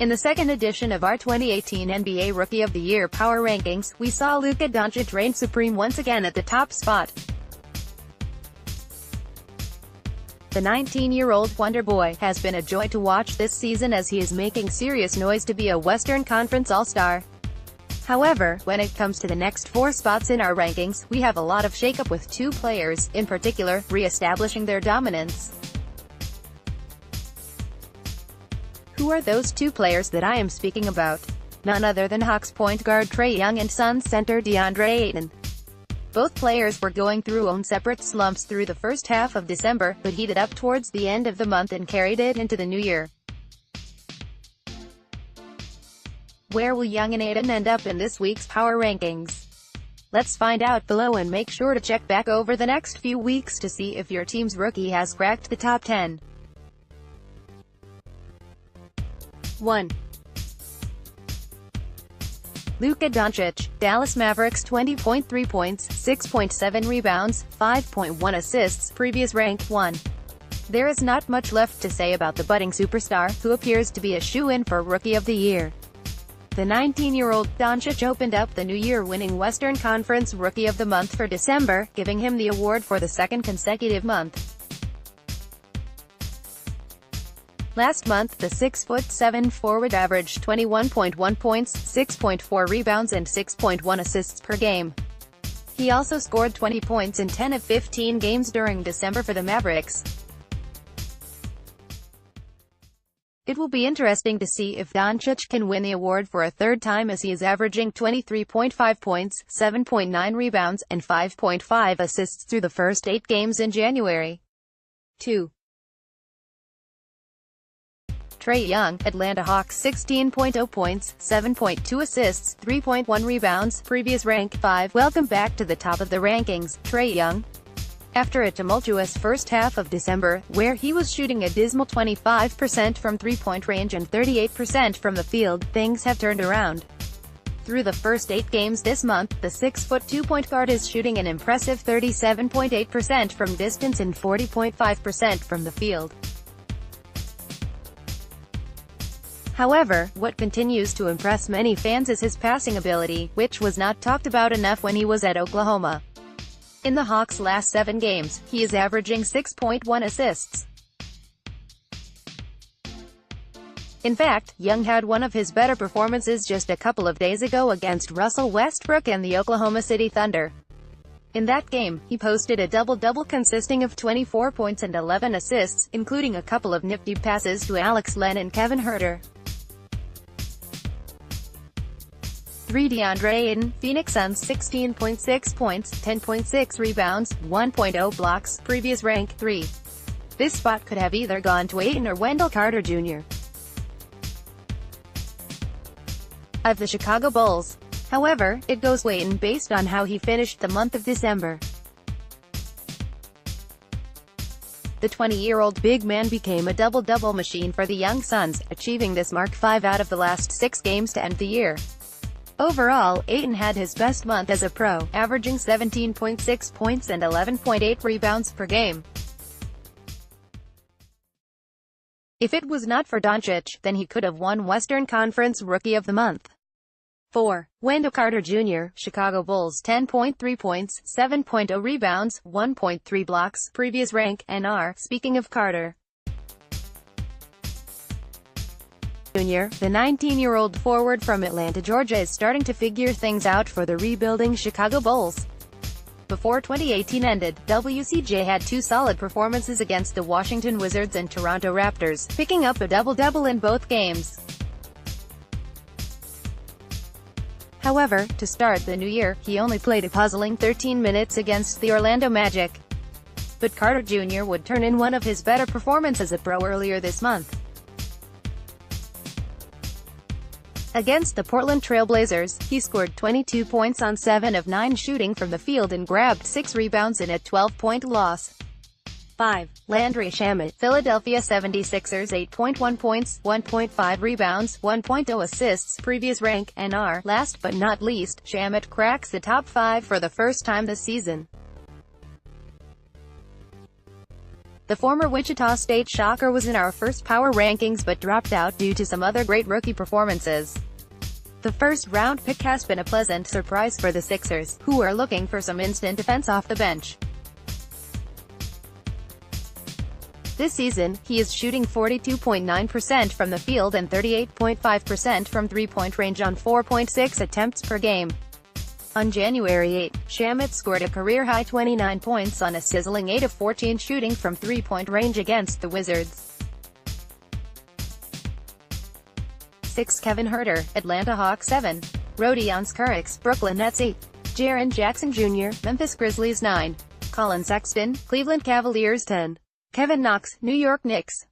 In the second edition of our 2018 NBA Rookie of the Year Power Rankings, we saw Luka Doncic reign supreme once again at the top spot. The 19-year-old Wonder Boy has been a joy to watch this season as he is making serious noise to be a Western Conference All-Star. However, when it comes to the next 4 spots in our rankings, we have a lot of shakeup with 2 players, in particular, re-establishing their dominance. Who are those 2 players that I am speaking about? None other than Hawks point guard Trae Young and Suns center DeAndre Ayton. Both players were going through own separate slumps through the first half of December, but heated up towards the end of the month and carried it into the new year. Where will Young and Ayton end up in this week's Power Rankings? Let's find out below, and make sure to check back over the next few weeks to see if your team's rookie has cracked the top 10. 1. Luka Doncic, Dallas Mavericks 20.3 points, 6.7 rebounds, 5.1 assists, previous rank 1. There is not much left to say about the budding superstar, who appears to be a shoo-in for Rookie of the Year. The 19-year-old Doncic opened up the new year winning Western Conference Rookie of the Month for December, giving him the award for the second consecutive month. Last month, the 6'7" forward averaged 21.1 points, 6.4 rebounds and 6.1 assists per game. He also scored 20 points in 10 of 15 games during December for the Mavericks. It will be interesting to see if Doncic can win the award for a third time, as he is averaging 23.5 points, 7.9 rebounds, and 5.5 assists through the first 8 games in January. 2. Trae Young, Atlanta Hawks 16.0 points, 7.2 assists, 3.1 rebounds, previous rank 5. Welcome back to the top of the rankings, Trae Young. After a tumultuous first half of December, where he was shooting a dismal 25% from three-point range and 38% from the field, things have turned around. Through the first 8 games this month, the 6'2" point guard is shooting an impressive 37.8% from distance and 40.5% from the field. However, what continues to impress many fans is his passing ability, which was not talked about enough when he was at Oklahoma. In the Hawks' last 7 games, he is averaging 6.1 assists. In fact, Young had one of his better performances just a couple of days ago against Russell Westbrook and the Oklahoma City Thunder. In that game, he posted a double-double consisting of 24 points and 11 assists, including a couple of nifty passes to Alex Len and Kevin Huerter. 3. DeAndre Ayton, Phoenix Suns 16.6 points, 10.6 rebounds, 1.0 blocks, previous rank 3. This spot could have either gone to Ayton or Wendell Carter Jr. of the Chicago Bulls. However, it goes Ayton based on how he finished the month of December. The 20-year-old big man became a double-double machine for the young Suns, achieving this mark 5 out of the last 6 games to end the year. Overall, Ayton had his best month as a pro, averaging 17.6 points and 11.8 rebounds per game. If it was not for Doncic, then he could have won Western Conference Rookie of the Month. 4. Wendell Carter Jr., Chicago Bulls 10.3 points, 7.0 rebounds, 1.3 blocks, previous rank, NR. Speaking of Carter Jr., the 19-year-old forward from Atlanta, Georgia is starting to figure things out for the rebuilding Chicago Bulls. Before 2018 ended, WCJ had 2 solid performances against the Washington Wizards and Toronto Raptors, picking up a double-double in both games. However, to start the new year, he only played a puzzling 13 minutes against the Orlando Magic. But Carter Jr. would turn in one of his better performances as a pro earlier this month. Against the Portland Trail Blazers, he scored 22 points on 7 of 9 shooting from the field and grabbed 6 rebounds in a 12-point loss. 5. Landry Shamet, Philadelphia 76ers 8.1 points, 1.5 rebounds, 1.0 assists, previous rank, NR. Last but not least, Shamet cracks the top 5 for the first time this season. The former Wichita State Shocker was in our first power rankings but dropped out due to some other great rookie performances. The first-round pick has been a pleasant surprise for the Sixers, who are looking for some instant defense off the bench. This season, he is shooting 42.9% from the field and 38.5% from three-point range on 4.6 attempts per game. On January 8, Shamet scored a career-high 29 points on a sizzling 8 of 14 shooting from three-point range against the Wizards. 6. Kevin Huerter, Atlanta Hawks 7. Rodion Skurix, Brooklyn Nets 8. Jaren Jackson Jr., Memphis Grizzlies 9. Colin Sexton, Cleveland Cavaliers 10. Kevin Knox, New York Knicks